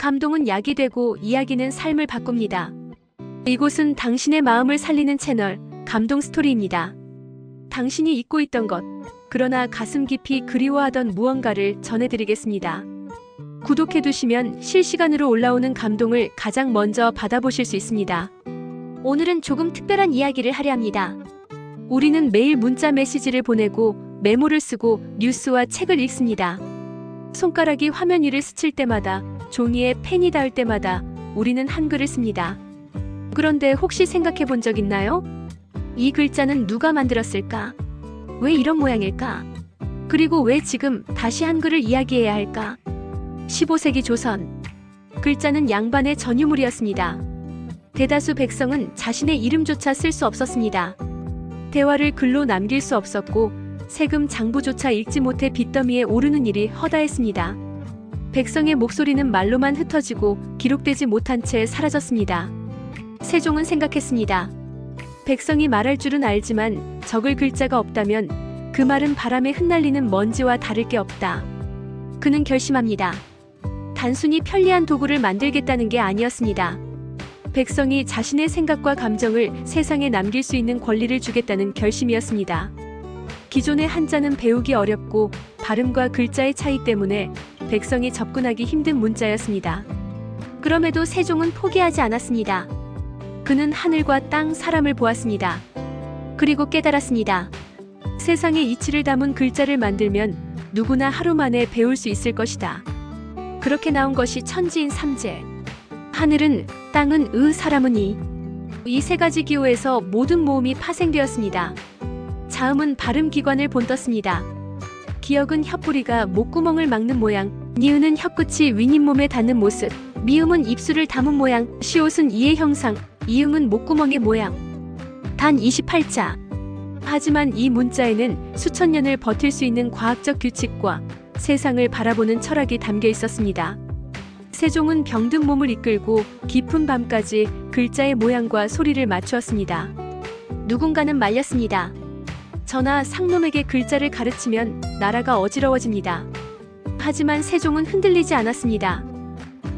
감동은 약이 되고 이야기는 삶을 바꿉니다. 이곳은 당신의 마음을 살리는 채널, 감동 스토리입니다. 당신이 잊고 있던 것, 그러나 가슴 깊이 그리워하던 무언가를 전해드리겠습니다. 구독해두시면 실시간으로 올라오는 감동을 가장 먼저 받아보실 수 있습니다. 오늘은 조금 특별한 이야기를 하려 합니다. 우리는 매일 문자 메시지를 보내고 메모를 쓰고 뉴스와 책을 읽습니다. 손가락이 화면 위를 스칠 때마다, 종이에 펜이 닿을 때마다 우리는 한글을 씁니다. 그런데 혹시 생각해 본 적 있나요? 이 글자는 누가 만들었을까? 왜 이런 모양일까? 그리고 왜 지금 다시 한글을 이야기해야 할까? 15세기 조선. 글자는 양반의 전유물이었습니다. 대다수 백성은 자신의 이름조차 쓸 수 없었습니다. 대화를 글로 남길 수 없었고 세금 장부조차 읽지 못해 빚더미에 오르는 일이 허다했습니다. 백성의 목소리는 말로만 흩어지고 기록되지 못한 채 사라졌습니다. 세종은 생각했습니다. 백성이 말할 줄은 알지만 적을 글자가 없다면 그 말은 바람에 흩날리는 먼지와 다를 게 없다. 그는 결심합니다. 단순히 편리한 도구를 만들겠다는 게 아니었습니다. 백성이 자신의 생각과 감정을 세상에 남길 수 있는 권리를 주겠다는 결심이었습니다. 기존의 한자는 배우기 어렵고 발음과 글자의 차이 때문에 백성이 접근하기 힘든 문자였습니다. 그럼에도 세종은 포기하지 않았습니다. 그는 하늘과 땅, 사람을 보았습니다. 그리고 깨달았습니다. 세상의 이치를 담은 글자를 만들면 누구나 하루 만에 배울 수 있을 것이다. 그렇게 나온 것이 천지인 삼재. 하늘은, 땅은 의, 사람은 이. 이 세 가지 기호에서 모든 모음이 파생되었습니다. 자음은 발음기관을 본떴습니다. 기역은 혀뿌리가 목구멍을 막는 모양, 니은은 혀끝이 윗잇몸에 닿는 모습, 미음은 입술을 담은 모양, 시옷은 이의 형상, 이응은 목구멍의 모양. 단 28자. 하지만 이 문자에는 수천 년을 버틸 수 있는 과학적 규칙과 세상을 바라보는 철학이 담겨 있었습니다. 세종은 병든 몸을 이끌고 깊은 밤까지 글자의 모양과 소리를 맞추었습니다. 누군가는 말렸습니다. 저나 상놈에게 글자를 가르치면 나라가 어지러워집니다. 하지만 세종은 흔들리지 않았습니다.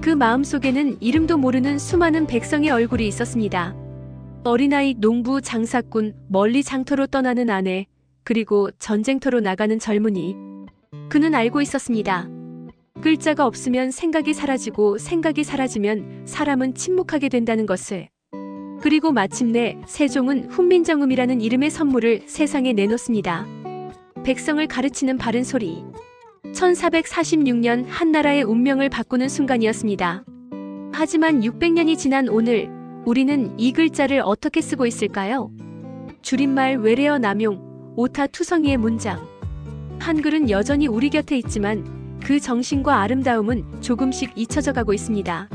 그 마음속에는 이름도 모르는 수많은 백성의 얼굴이 있었습니다. 어린아이, 농부, 장사꾼, 멀리 장터로 떠나는 아내, 그리고 전쟁터로 나가는 젊은이. 그는 알고 있었습니다. 글자가 없으면 생각이 사라지고 생각이 사라지면 사람은 침묵하게 된다는 것을. 그리고 마침내 세종은 훈민정음이라는 이름의 선물을 세상에 내놓습니다. 백성을 가르치는 바른 소리. 1446년 한나라의 운명을 바꾸는 순간이었습니다. 하지만 600년이 지난 오늘 우리는 이 글자를 어떻게 쓰고 있을까요? 줄임말, 외래어 남용, 오타 투성이의 문장. 한글은 여전히 우리 곁에 있지만 그 정신과 아름다움은 조금씩 잊혀져 가고 있습니다.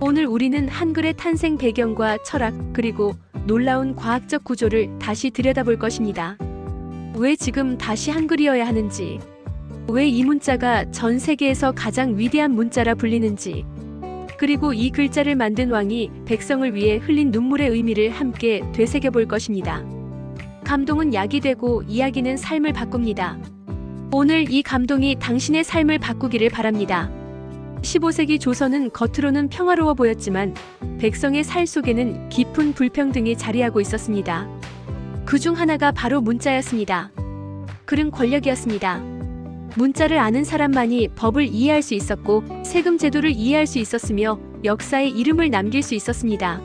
오늘 우리는 한글의 탄생 배경과 철학, 그리고 놀라운 과학적 구조를 다시 들여다볼 것입니다. 왜 지금 다시 한글이어야 하는지, 왜 이 문자가 전 세계에서 가장 위대한 문자라 불리는지, 그리고 이 글자를 만든 왕이 백성을 위해 흘린 눈물의 의미를 함께 되새겨볼 것입니다. 감동은 약이 되고 이야기는 삶을 바꿉니다. 오늘 이 감동이 당신의 삶을 바꾸기를 바랍니다. 15세기 조선은 겉으로는 평화로워 보였지만 백성의 살 속에는 깊은 불평등이 자리하고 있었습니다. 그 중 하나가 바로 문자였습니다. 글은 권력이었습니다. 문자를 아는 사람만이 법을 이해할 수 있었고 세금 제도를 이해할 수 있었으며 역사에 이름을 남길 수 있었습니다.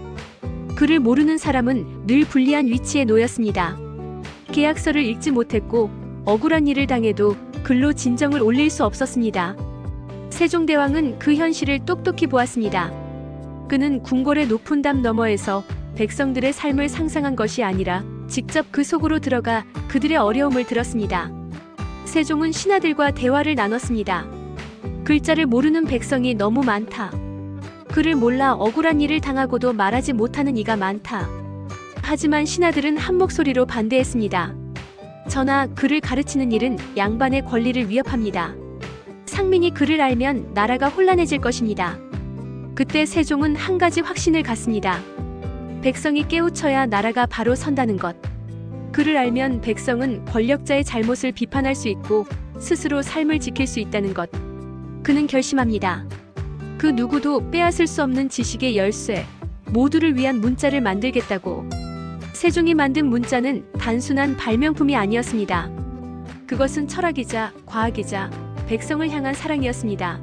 글을 모르는 사람은 늘 불리한 위치에 놓였습니다. 계약서를 읽지 못했고 억울한 일을 당해도 글로 진정을 올릴 수 없었습니다. 세종대왕은 그 현실을 똑똑히 보았습니다. 그는 궁궐의 높은 담 너머에서 백성들의 삶을 상상한 것이 아니라 직접 그 속으로 들어가 그들의 어려움을 들었습니다. 세종은 신하들과 대화를 나눴습니다. 글자를 모르는 백성이 너무 많다. 글을 몰라 억울한 일을 당하고도 말하지 못하는 이가 많다. 하지만 신하들은 한 목소리로 반대했습니다. 전하, 글을 가르치는 일은 양반의 권리를 위협합니다. 상민이 글을 알면 나라가 혼란해질 것입니다. 그때 세종은 한 가지 확신을 갖습니다. 백성이 깨우쳐야 나라가 바로 선다는 것. 글을 알면 백성은 권력자의 잘못을 비판할 수 있고 스스로 삶을 지킬 수 있다는 것. 그는 결심합니다. 그 누구도 빼앗을 수 없는 지식의 열쇠, 모두를 위한 문자를 만들겠다고. 세종이 만든 문자는 단순한 발명품이 아니었습니다. 그것은 철학이자 과학이자 백성을 향한 사랑이었습니다.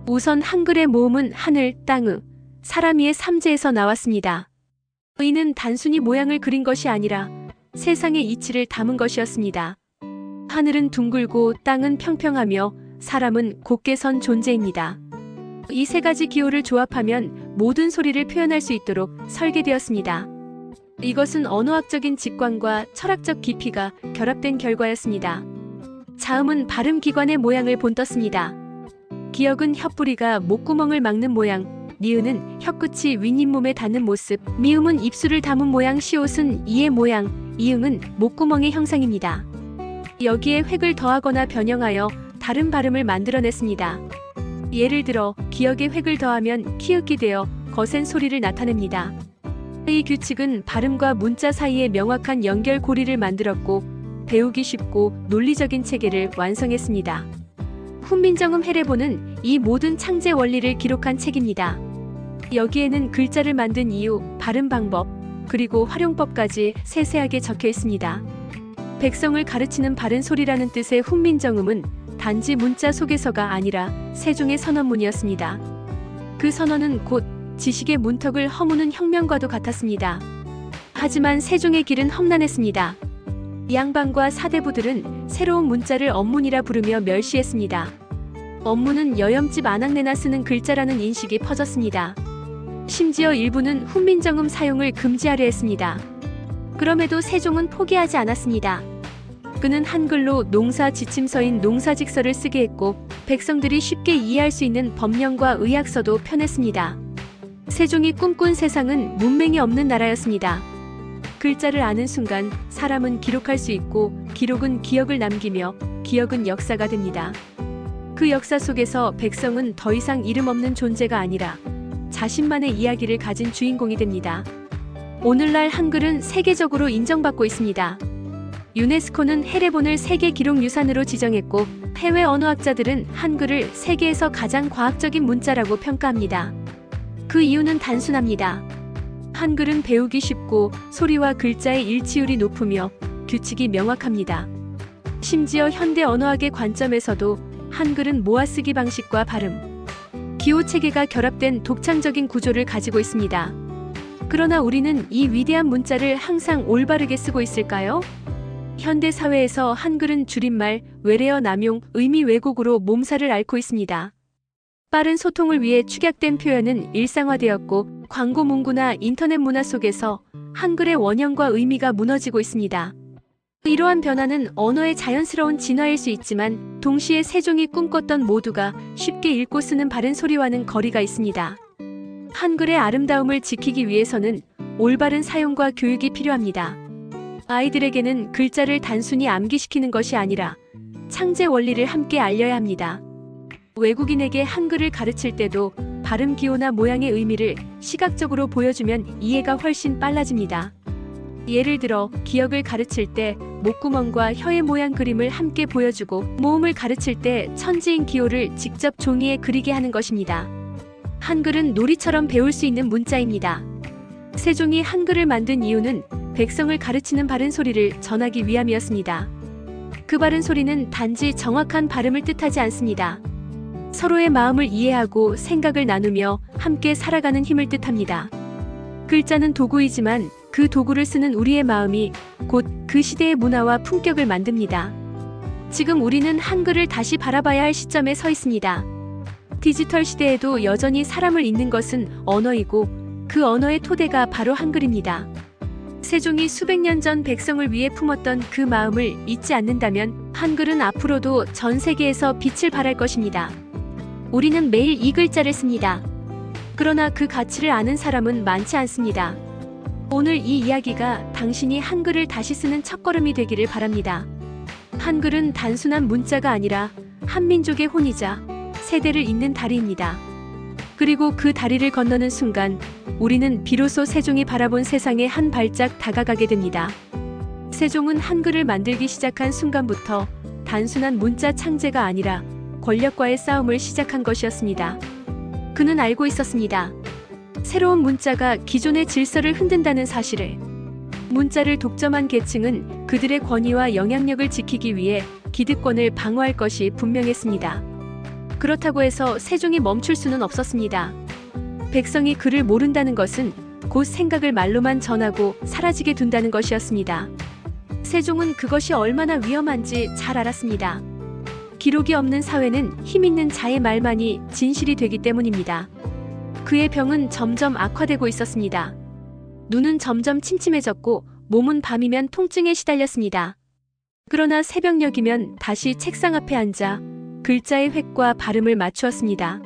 우선 한글의 모음은 하늘, 땅의, 사람 위의 삼재에서 나왔습니다. 의는 단순히 모양을 그린 것이 아니라 세상의 이치를 담은 것이었습니다. 하늘은 둥글고 땅은 평평하며 사람은 곧게 선 존재입니다. 이 세 가지 기호를 조합하면 모든 소리를 표현할 수 있도록 설계되었습니다. 이것은 언어학적인 직관과 철학적 깊이가 결합된 결과였습니다. 자음은 발음기관의 모양을 본떴습니다. 기역은 혀뿌리가 목구멍을 막는 모양, 니은은 혀끝이 윗잇몸에 닿는 모습, 미음은 입술을 담은 모양, 시옷은 이의 모양, 이응은 목구멍의 형상입니다. 여기에 획을 더하거나 변형하여 다른 발음을 만들어냈습니다. 예를 들어 기역에 획을 더하면 키읔이 되어 거센 소리를 나타냅니다. 이 규칙은 발음과 문자 사이에 명확한 연결고리를 만들었고 배우기 쉽고 논리적인 체계를 완성했습니다. 훈민정음 해례본은 이 모든 창제 원리를 기록한 책입니다. 여기에는 글자를 만든 이유, 발음 방법, 그리고 활용법까지 세세하게 적혀 있습니다. 백성을 가르치는 바른 소리라는 뜻의 훈민정음은 단지 문자 소개서가 아니라 세종의 선언문이었습니다. 그 선언은 곧 지식의 문턱을 허무는 혁명과도 같았습니다. 하지만 세종의 길은 험난했습니다. 양반과 사대부들은 새로운 문자를 언문이라 부르며 멸시했습니다. 언문은 여염집 안악내나 쓰는 글자라는 인식이 퍼졌습니다. 심지어 일부는 훈민정음 사용을 금지하려 했습니다. 그럼에도 세종은 포기하지 않았습니다. 그는 한글로 농사 지침서인 농사직서를 쓰게 했고 백성들이 쉽게 이해할 수 있는 법령과 의학서도 펴냈습니다. 세종이 꿈꾼 세상은 문맹이 없는 나라였습니다. 글자를 아는 순간 사람은 기록할 수 있고 기록은 기억을 남기며 기억은 역사가 됩니다. 그 역사 속에서 백성은 더 이상 이름 없는 존재가 아니라 자신만의 이야기를 가진 주인공이 됩니다. 오늘날 한글은 세계적으로 인정받고 있습니다. 유네스코는 해례본을 세계 기록 유산으로 지정했고 해외 언어학자들은 한글을 세계에서 가장 과학적인 문자라고 평가합니다. 그 이유는 단순합니다. 한글은 배우기 쉽고 소리와 글자의 일치율이 높으며 규칙이 명확합니다. 심지어 현대 언어학의 관점에서도 한글은 모아쓰기 방식과 발음, 기호 체계가 결합된 독창적인 구조를 가지고 있습니다. 그러나 우리는 이 위대한 문자를 항상 올바르게 쓰고 있을까요? 현대 사회에서 한글은 줄임말, 외래어 남용, 의미 왜곡으로 몸살을 앓고 있습니다. 빠른 소통을 위해 축약된 표현은 일상화되었고 광고 문구나 인터넷 문화 속에서 한글의 원형과 의미가 무너지고 있습니다. 이러한 변화는 언어의 자연스러운 진화일 수 있지만 동시에 세종이 꿈꿨던 모두가 쉽게 읽고 쓰는 바른 소리와는 거리가 있습니다. 한글의 아름다움을 지키기 위해서는 올바른 사용과 교육이 필요합니다. 아이들에게는 글자를 단순히 암기시키는 것이 아니라 창제 원리를 함께 알려야 합니다. 외국인에게 한글을 가르칠 때도 발음 기호나 모양의 의미를 시각적으로 보여주면 이해가 훨씬 빨라집니다. 예를 들어 기역을 가르칠 때 목구멍과 혀의 모양 그림을 함께 보여주고 모음을 가르칠 때 천지인 기호를 직접 종이에 그리게 하는 것입니다. 한글은 놀이처럼 배울 수 있는 문자입니다. 세종이 한글을 만든 이유는 백성을 가르치는 바른 소리를 전하기 위함이었습니다. 그 바른 소리는 단지 정확한 발음을 뜻하지 않습니다. 서로의 마음을 이해하고 생각을 나누며 함께 살아가는 힘을 뜻합니다. 글자는 도구이지만 그 도구를 쓰는 우리의 마음이 곧 그 시대의 문화와 품격을 만듭니다. 지금 우리는 한글을 다시 바라봐야 할 시점에 서 있습니다. 디지털 시대에도 여전히 사람을 잇는 것은 언어이고 그 언어의 토대가 바로 한글입니다. 세종이 수백 년 전 백성을 위해 품었던 그 마음을 잊지 않는다면 한글은 앞으로도 전 세계에서 빛을 발할 것입니다. 우리는 매일 이 글자를 씁니다. 그러나 그 가치를 아는 사람은 많지 않습니다. 오늘 이 이야기가 당신이 한글을 다시 쓰는 첫걸음이 되기를 바랍니다. 한글은 단순한 문자가 아니라 한민족의 혼이자 세대를 잇는 다리입니다. 그리고 그 다리를 건너는 순간 우리는 비로소 세종이 바라본 세상에 한 발짝 다가가게 됩니다. 세종은 한글을 만들기 시작한 순간부터 단순한 문자 창제가 아니라 권력과의 싸움을 시작한 것이었습니다. 그는 알고 있었습니다. 새로운 문자가 기존의 질서를 흔든다는 사실을. 문자를 독점한 계층은 그들의 권위와 영향력을 지키기 위해 기득권을 방어할 것이 분명했습니다. 그렇다고 해서 세종이 멈출 수는 없었습니다. 백성이 그를 모른다는 것은 곧 생각을 말로만 전하고 사라지게 둔다는 것이었습니다. 세종은 그것이 얼마나 위험한지 잘 알았습니다. 기록이 없는 사회는 힘 있는 자의 말만이 진실이 되기 때문입니다. 그의 병은 점점 악화되고 있었습니다. 눈은 점점 침침해졌고 몸은 밤이면 통증에 시달렸습니다. 그러나 새벽녘이면 다시 책상 앞에 앉아 글자의 획과 발음을 맞추었습니다.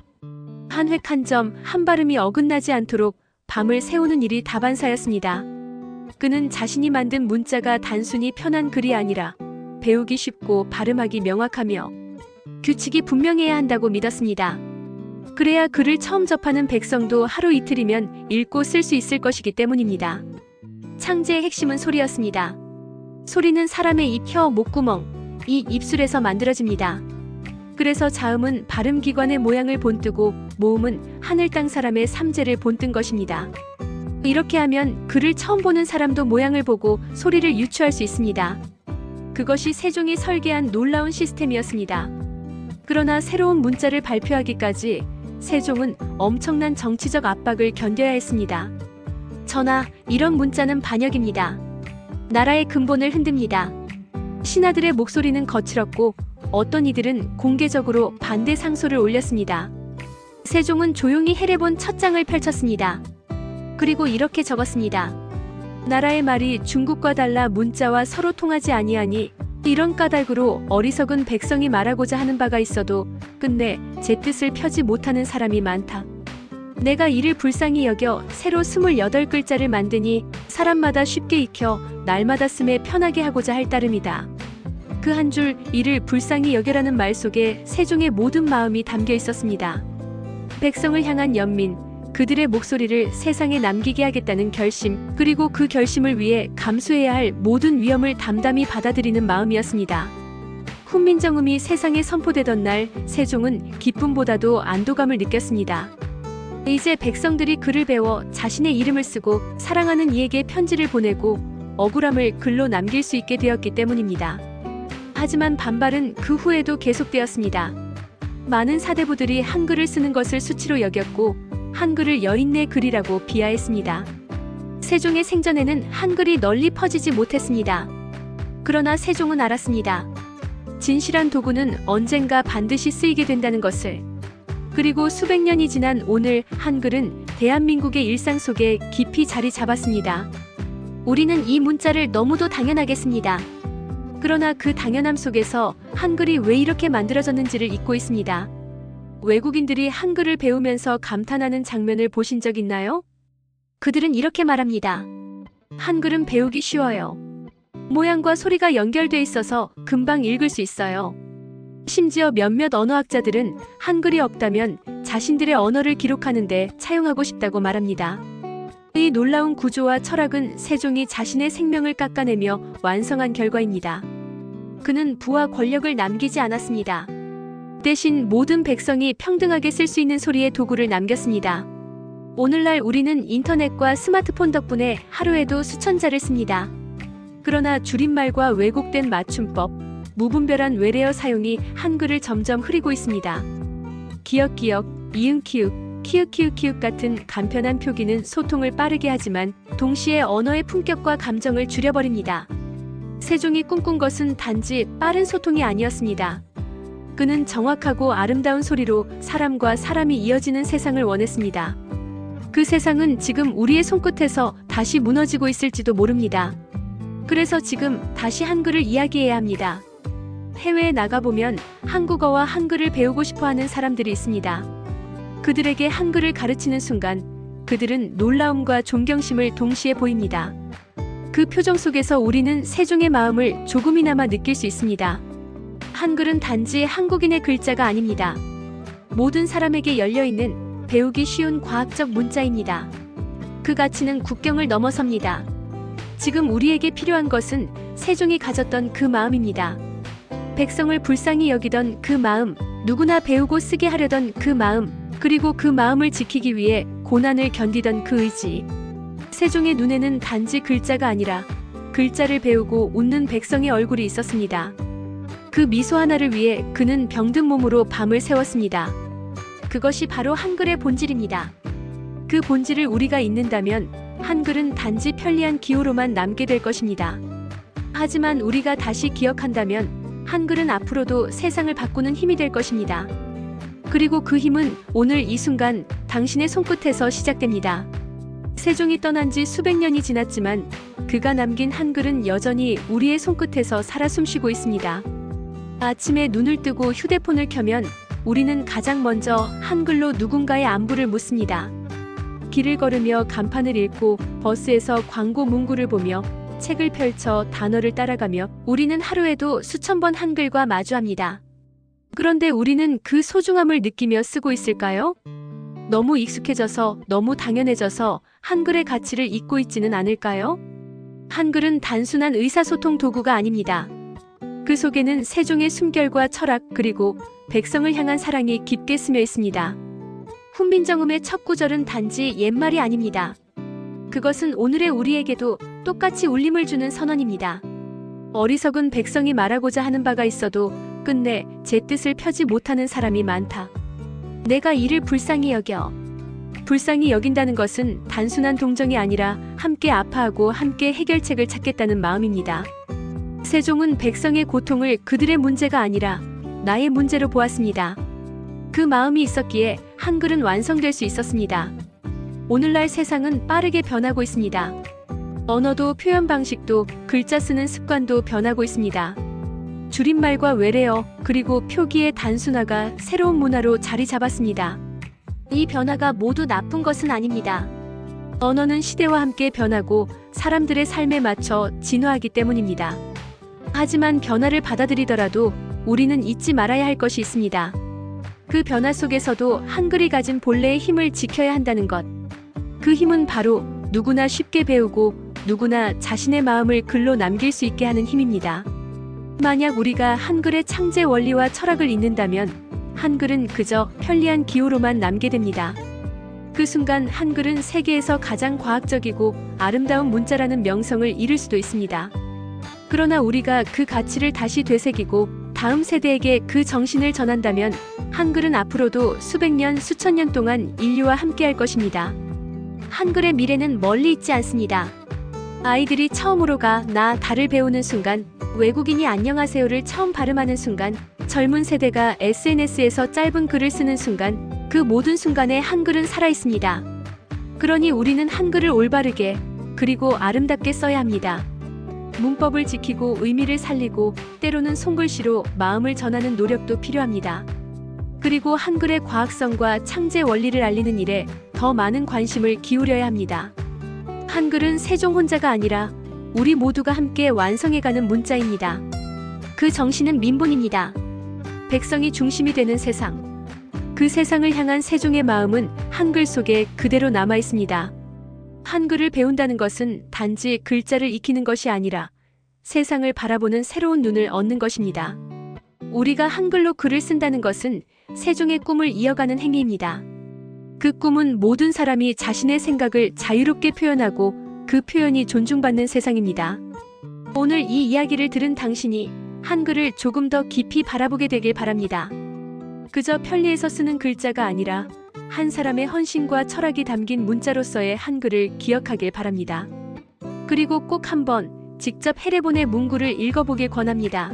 한 획 한 점, 한 발음이 어긋나지 않도록 밤을 새우는 일이 다반사였습니다. 그는 자신이 만든 문자가 단순히 편한 글이 아니라 배우기 쉽고 발음하기 명확하며 규칙이 분명해야 한다고 믿었습니다. 그래야 글을 처음 접하는 백성도 하루 이틀이면 읽고 쓸 수 있을 것이기 때문입니다. 창제의 핵심은 소리였습니다. 소리는 사람의 입, 혀, 목구멍, 이 입술에서 만들어집니다. 그래서 자음은 발음기관의 모양을 본뜨고 모음은 하늘 땅 사람의 삼재를 본뜬 것입니다. 이렇게 하면 글을 처음 보는 사람도 모양을 보고 소리를 유추할 수 있습니다. 그것이 세종이 설계한 놀라운 시스템이었습니다. 그러나 새로운 문자를 발표하기까지 세종은 엄청난 정치적 압박을 견뎌야 했습니다. 전하, 이런 문자는 반역입니다. 나라의 근본을 흔듭니다. 신하들의 목소리는 거칠었고 어떤 이들은 공개적으로 반대 상소를 올렸습니다. 세종은 조용히 해례본 첫 장을 펼쳤습니다. 그리고 이렇게 적었습니다. 나라의 말이 중국과 달라 문자와 서로 통하지 아니하니 이런 까닭으로 어리석은 백성이 말하고자 하는 바가 있어도 끝내 제 뜻을 펴지 못하는 사람이 많다. 내가 이를 불쌍히 여겨 새로 28글자를 만드니 사람마다 쉽게 익혀 날마다 쓰매 편하게 하고자 할 따름이다. 그 한 줄 이를 불쌍히 여겨라는 말 속에 세종의 모든 마음이 담겨 있었습니다. 백성을 향한 연민, 그들의 목소리를 세상에 남기게 하겠다는 결심, 그리고 그 결심을 위해 감수해야 할 모든 위험을 담담히 받아들이는 마음이었습니다. 훈민정음이 세상에 선포되던 날 세종은 기쁨보다도 안도감을 느꼈습니다. 이제 백성들이 글을 배워 자신의 이름을 쓰고 사랑하는 이에게 편지를 보내고 억울함을 글로 남길 수 있게 되었기 때문입니다. 하지만 반발은 그 후에도 계속되었습니다. 많은 사대부들이 한글을 쓰는 것을 수치로 여겼고 한글을 여인네 글이라고 비하했습니다. 세종의 생전에는 한글이 널리 퍼지지 못했습니다. 그러나 세종은 알았습니다. 진실한 도구는 언젠가 반드시 쓰이게 된다는 것을. 그리고 수백 년이 지난 오늘 한글은 대한민국의 일상 속에 깊이 자리 잡았습니다. 우리는 이 문자를 너무도 당연하게 씁니다. 그러나 그 당연함 속에서 한글이 왜 이렇게 만들어졌는지를 잊고 있습니다. 외국인들이 한글을 배우면서 감탄하는 장면을 보신 적 있나요? 그들은 이렇게 말합니다. 한글은 배우기 쉬워요. 모양과 소리가 연결돼 있어서 금방 읽을 수 있어요. 심지어 몇몇 언어학자들은 한글이 없다면 자신들의 언어를 기록하는데 차용하고 싶다고 말합니다. 이 놀라운 구조와 철학은 세종이 자신의 생명을 깎아내며 완성한 결과입니다. 그는 부와 권력을 남기지 않았습니다. 대신 모든 백성이 평등하게 쓸 수 있는 소리의 도구를 남겼습니다. 오늘날 우리는 인터넷과 스마트폰 덕분에 하루에도 수천 자를 씁니다. 그러나 줄임말과 왜곡된 맞춤법, 무분별한 외래어 사용이 한글을 점점 흐리고 있습니다. 기역기역, 이응키읔, 키읔키읔키읔 같은 간편한 표기는 소통을 빠르게 하지만 동시에 언어의 품격과 감정을 줄여버립니다. 세종이 꿈꾼 것은 단지 빠른 소통이 아니었습니다. 그는 정확하고 아름다운 소리로 사람과 사람이 이어지는 세상을 원했습니다. 그 세상은 지금 우리의 손끝에서 다시 무너지고 있을지도 모릅니다. 그래서 지금 다시 한글을 이야기해야 합니다. 해외에 나가보면 한국어와 한글을 배우고 싶어하는 사람들이 있습니다. 그들에게 한글을 가르치는 순간 그들은 놀라움과 존경심을 동시에 보입니다. 그 표정 속에서 우리는 세종의 마음을 조금이나마 느낄 수 있습니다. 한글은 단지 한국인의 글자가 아닙니다. 모든 사람에게 열려있는 배우기 쉬운 과학적 문자입니다. 그 가치는 국경을 넘어섭니다. 지금 우리에게 필요한 것은 세종이 가졌던 그 마음입니다. 백성을 불쌍히 여기던 그 마음, 누구나 배우고 쓰게 하려던 그 마음, 그리고 그 마음을 지키기 위해 고난을 견디던 그 의지. 세종의 눈에는 단지 글자가 아니라 글자를 배우고 웃는 백성의 얼굴이 있었습니다. 그 미소 하나를 위해 그는 병든 몸으로 밤을 새웠습니다. 그것이 바로 한글의 본질입니다. 그 본질을 우리가 잊는다면 한글은 단지 편리한 기호로만 남게 될 것입니다. 하지만 우리가 다시 기억한다면 한글은 앞으로도 세상을 바꾸는 힘이 될 것입니다. 그리고 그 힘은 오늘 이 순간 당신의 손끝에서 시작됩니다. 세종이 떠난 지 수백 년이 지났지만 그가 남긴 한글은 여전히 우리의 손끝에서 살아 숨쉬고 있습니다. 아침에 눈을 뜨고 휴대폰을 켜면 우리는 가장 먼저 한글로 누군가의 안부를 묻습니다. 길을 걸으며 간판을 읽고 버스에서 광고 문구를 보며 책을 펼쳐 단어를 따라가며 우리는 하루에도 수천 번 한글과 마주합니다. 그런데 우리는 그 소중함을 느끼며 쓰고 있을까요? 너무 익숙해져서, 너무 당연해져서 한글의 가치를 잊고 있지는 않을까요? 한글은 단순한 의사소통 도구가 아닙니다. 그 속에는 세종의 숨결과 철학 그리고 백성을 향한 사랑이 깊게 스며 있습니다. 훈민정음의 첫 구절은 단지 옛말이 아닙니다. 그것은 오늘의 우리에게도 똑같이 울림을 주는 선언입니다. 어리석은 백성이 말하고자 하는 바가 있어도 끝내 제 뜻을 펴지 못하는 사람이 많다. 내가 이를 불쌍히 여겨. 불쌍히 여긴다는 것은 단순한 동정이 아니라 함께 아파하고 함께 해결책을 찾겠다는 마음입니다. 세종은 백성의 고통을 그들의 문제가 아니라 나의 문제로 보았습니다. 그 마음이 있었기에 한글은 완성될 수 있었습니다. 오늘날 세상은 빠르게 변하고 있습니다. 언어도 표현 방식도 글자 쓰는 습관도 변하고 있습니다. 줄임말과 외래어 그리고 표기의 단순화가 새로운 문화로 자리 잡았습니다. 이 변화가 모두 나쁜 것은 아닙니다. 언어는 시대와 함께 변하고 사람들의 삶에 맞춰 진화하기 때문입니다. 하지만 변화를 받아들이더라도 우리는 잊지 말아야 할 것이 있습니다. 그 변화 속에서도 한글이 가진 본래의 힘을 지켜야 한다는 것. 그 힘은 바로 누구나 쉽게 배우고 누구나 자신의 마음을 글로 남길 수 있게 하는 힘입니다. 만약 우리가 한글의 창제 원리와 철학을 잊는다면 한글은 그저 편리한 기호로만 남게 됩니다. 그 순간 한글은 세계에서 가장 과학적이고 아름다운 문자라는 명성을 잃을 수도 있습니다. 그러나 우리가 그 가치를 다시 되새기고 다음 세대에게 그 정신을 전한다면 한글은 앞으로도 수백 년, 수천 년 동안 인류와 함께할 것입니다. 한글의 미래는 멀리 있지 않습니다. 아이들이 처음으로 가, 나, 다를 배우는 순간, 외국인이 안녕하세요를 처음 발음하는 순간, 젊은 세대가 SNS에서 짧은 글을 쓰는 순간, 그 모든 순간에 한글은 살아있습니다. 그러니 우리는 한글을 올바르게, 그리고 아름답게 써야 합니다. 문법을 지키고 의미를 살리고 때로는 손글씨로 마음을 전하는 노력도 필요합니다. 그리고 한글의 과학성과 창제 원리를 알리는 일에 더 많은 관심을 기울여야 합니다. 한글은 세종 혼자가 아니라 우리 모두가 함께 완성해가는 문자입니다. 그 정신은 민본입니다. 백성이 중심이 되는 세상. 그 세상을 향한 세종의 마음은 한글 속에 그대로 남아 있습니다. 한글을 배운다는 것은 단지 글자를 익히는 것이 아니라 세상을 바라보는 새로운 눈을 얻는 것입니다. 우리가 한글로 글을 쓴다는 것은 세종의 꿈을 이어가는 행위입니다. 그 꿈은 모든 사람이 자신의 생각을 자유롭게 표현하고 그 표현이 존중받는 세상입니다. 오늘 이 이야기를 들은 당신이 한글을 조금 더 깊이 바라보게 되길 바랍니다. 그저 편리해서 쓰는 글자가 아니라 한 사람의 헌신과 철학이 담긴 문자로서의 한글을 기억하길 바랍니다. 그리고 꼭 한번 직접 해례본의 문구를 읽어보길 권합니다.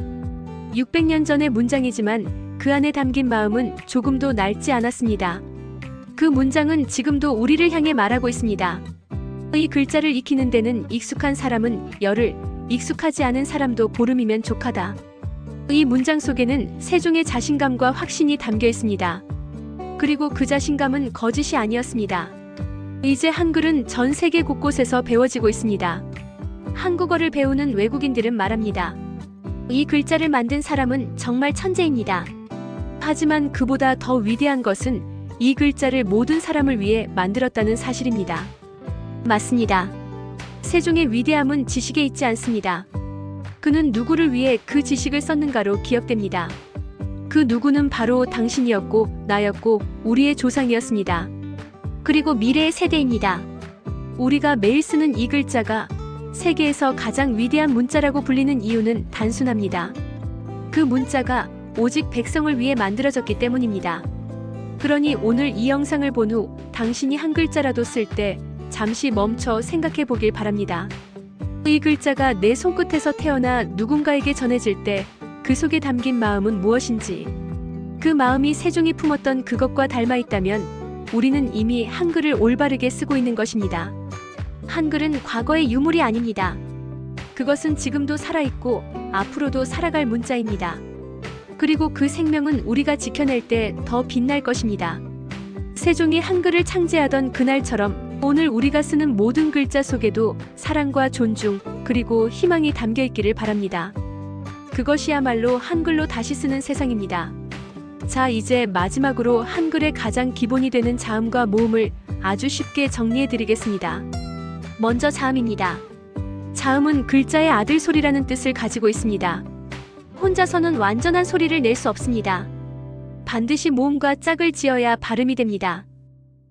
600년 전의 문장이지만 그 안에 담긴 마음은 조금도 낡지 않았습니다. 그 문장은 지금도 우리를 향해 말하고 있습니다. 이 글자를 익히는 데는 익숙한 사람은 열흘, 익숙하지 않은 사람도 보름이면 족하다. 이 문장 속에는 세종의 자신감과 확신이 담겨 있습니다. 그리고 그 자신감은 거짓이 아니었습니다. 이제 한글은 전 세계 곳곳에서 배워지고 있습니다. 한국어를 배우는 외국인들은 말합니다. 이 글자를 만든 사람은 정말 천재입니다. 하지만 그보다 더 위대한 것은 이 글자를 모든 사람을 위해 만들었다는 사실입니다. 맞습니다. 세종의 위대함은 지식에 있지 않습니다. 그는 누구를 위해 그 지식을 썼는가로 기억됩니다. 그 누구는 바로 당신이었고 나였고 우리의 조상이었습니다. 그리고 미래의 세대입니다. 우리가 매일 쓰는 이 글자가 세계에서 가장 위대한 문자라고 불리는 이유는 단순합니다. 그 문자가 오직 백성을 위해 만들어졌기 때문입니다. 그러니 오늘 이 영상을 본 후 당신이 한 글자라도 쓸 때 잠시 멈춰 생각해 보길 바랍니다. 이 글자가 내 손끝에서 태어나 누군가에게 전해질 때 그 속에 담긴 마음은 무엇인지, 그 마음이 세종이 품었던 그것과 닮아 있다면 우리는 이미 한글을 올바르게 쓰고 있는 것입니다. 한글은 과거의 유물이 아닙니다. 그것은 지금도 살아있고 앞으로도 살아갈 문자입니다. 그리고 그 생명은 우리가 지켜낼 때 더 빛날 것입니다. 세종이 한글을 창제하던 그날처럼 오늘 우리가 쓰는 모든 글자 속에도 사랑과 존중 그리고 희망이 담겨 있기를 바랍니다. 그것이야말로 한글로 다시 쓰는 세상입니다. 자, 이제 마지막으로 한글의 가장 기본이 되는 자음과 모음을 아주 쉽게 정리해 드리겠습니다. 먼저 자음입니다. 자음은 글자의 아들 소리라는 뜻을 가지고 있습니다. 혼자서는 완전한 소리를 낼 수 없습니다. 반드시 모음과 짝을 지어야 발음이 됩니다.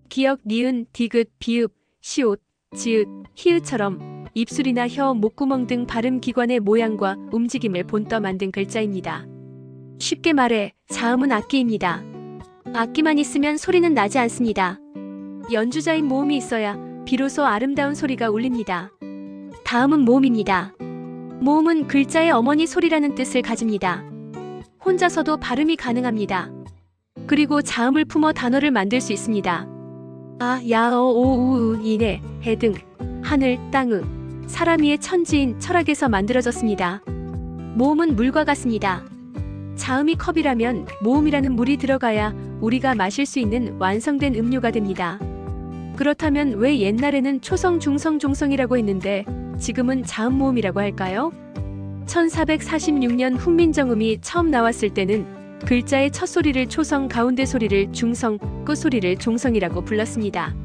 기역, 니은, 디귿, 비읍, 시옷, 지읒, 히읗처럼 입술이나 혀, 목구멍 등 발음 기관의 모양과 움직임을 본떠 만든 글자입니다. 쉽게 말해 자음은 악기입니다. 악기만 있으면 소리는 나지 않습니다. 연주자인 모음이 있어야 비로소 아름다운 소리가 울립니다. 다음은 모음입니다. 모음은 글자의 어머니 소리라는 뜻을 가집니다. 혼자서도 발음이 가능합니다. 그리고 자음을 품어 단어를 만들 수 있습니다. 아, 야, 어, 오, 우, 은, 이네, 해 등 하늘, 땅의, 사람 위의 천지인 철학에서 만들어졌습니다. 모음은 물과 같습니다. 자음이 컵이라면 모음이라는 물이 들어가야 우리가 마실 수 있는 완성된 음료가 됩니다. 그렇다면 왜 옛날에는 초성, 중성, 종성이라고 했는데 지금은 자음 모음이라고 할까요? 1446년 훈민정음이 처음 나왔을 때는 글자의 첫 소리를 초성, 가운데 소리를 중성, 끝 소리를 종성이라고 불렀습니다.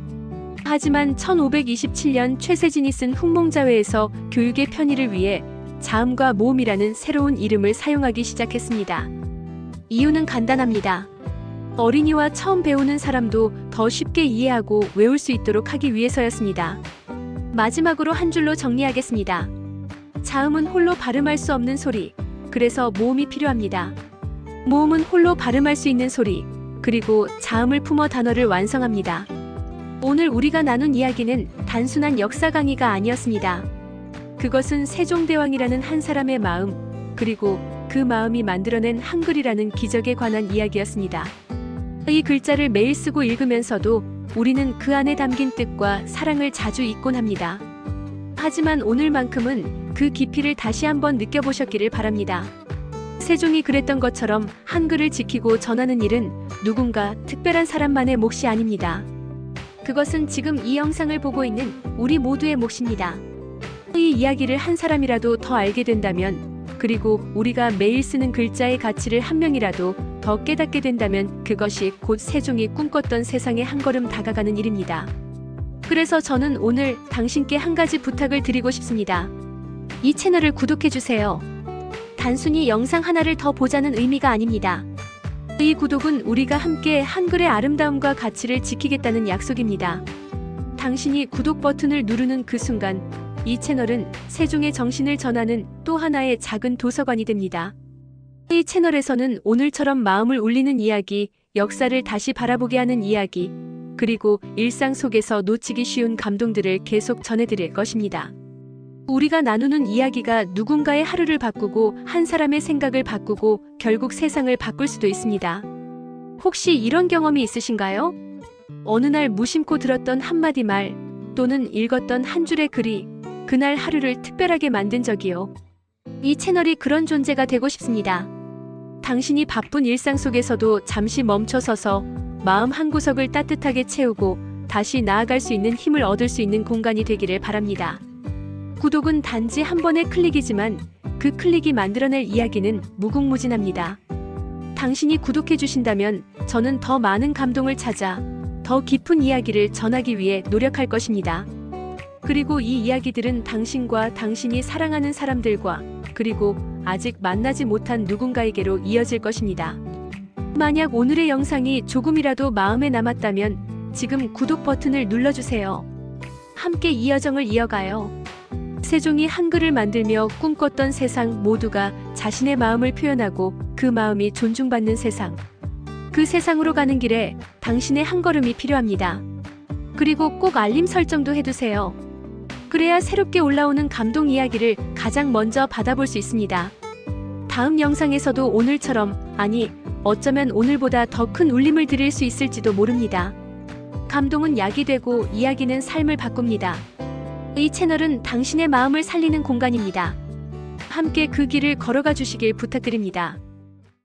하지만 1527년 최세진이 쓴 훈몽자회에서 교육의 편의를 위해 자음과 모음이라는 새로운 이름을 사용하기 시작했습니다. 이유는 간단합니다. 어린이와 처음 배우는 사람도 더 쉽게 이해하고 외울 수 있도록 하기 위해서였습니다. 마지막으로 한 줄로 정리하겠습니다. 자음은 홀로 발음할 수 없는 소리, 그래서 모음이 필요합니다. 모음은 홀로 발음할 수 있는 소리, 그리고 자음을 품어 단어를 완성합니다. 오늘 우리가 나눈 이야기는 단순한 역사 강의가 아니었습니다. 그것은 세종대왕이라는 한 사람의 마음, 그리고 그 마음이 만들어낸 한글이라는 기적에 관한 이야기였습니다. 이 글자를 매일 쓰고 읽으면서도 우리는 그 안에 담긴 뜻과 사랑을 자주 잊곤 합니다. 하지만 오늘만큼은 그 깊이를 다시 한번 느껴보셨기를 바랍니다. 세종이 그랬던 것처럼 한글을 지키고 전하는 일은 누군가 특별한 사람만의 몫이 아닙니다. 그것은 지금 이 영상을 보고 있는 우리 모두의 몫입니다. 이 이야기를 한 사람이라도 더 알게 된다면, 그리고 우리가 매일 쓰는 글자의 가치를 한 명이라도 더 깨닫게 된다면 그것이 곧 세종이 꿈꿨던 세상에 한 걸음 다가가는 일입니다. 그래서 저는 오늘 당신께 한 가지 부탁을 드리고 싶습니다. 이 채널을 구독해주세요. 단순히 영상 하나를 더 보자는 의미가 아닙니다. 이 구독은 우리가 함께 한글의 아름다움과 가치를 지키겠다는 약속입니다. 당신이 구독 버튼을 누르는 그 순간 이 채널은 세종의 정신을 전하는 또 하나의 작은 도서관이 됩니다. 이 채널에서는 오늘처럼 마음을 울리는 이야기, 역사를 다시 바라보게 하는 이야기, 그리고 일상 속에서 놓치기 쉬운 감동들을 계속 전해드릴 것입니다. 우리가 나누는 이야기가 누군가의 하루를 바꾸고 한 사람의 생각을 바꾸고 결국 세상을 바꿀 수도 있습니다. 혹시 이런 경험이 있으신가요? 어느 날 무심코 들었던 한마디 말 또는 읽었던 한 줄의 글이 그날 하루를 특별하게 만든 적이요. 이 채널이 그런 존재가 되고 싶습니다. 당신이 바쁜 일상 속에서도 잠시 멈춰서서 마음 한구석을 따뜻하게 채우고 다시 나아갈 수 있는 힘을 얻을 수 있는 공간이 되기를 바랍니다. 구독은 단지 한 번의 클릭이지만 그 클릭이 만들어낼 이야기는 무궁무진합니다. 당신이 구독해 주신다면 저는 더 많은 감동을 찾아 더 깊은 이야기를 전하기 위해 노력할 것입니다. 그리고 이 이야기들은 당신과 당신이 사랑하는 사람들과 그리고 아직 만나지 못한 누군가에게로 이어질 것입니다. 만약 오늘의 영상이 조금이라도 마음에 남았다면 지금 구독 버튼을 눌러주세요. 함께 이 여정을 이어가요. 세종이 한글을 만들며 꿈꿨던 세상, 모두가 자신의 마음을 표현하고 그 마음이 존중받는 세상. 그 세상으로 가는 길에 당신의 한 걸음이 필요합니다. 그리고 꼭 알림 설정도 해두세요. 그래야 새롭게 올라오는 감동 이야기를 가장 먼저 받아볼 수 있습니다. 다음 영상에서도 오늘처럼, 아니, 어쩌면 오늘보다 더 큰 울림을 드릴 수 있을지도 모릅니다. 감동은 약이 되고 이야기는 삶을 바꿉니다. 이 채널은 당신의 마음을 살리는 공간입니다. 함께 그 길을 걸어가 주시길 부탁드립니다.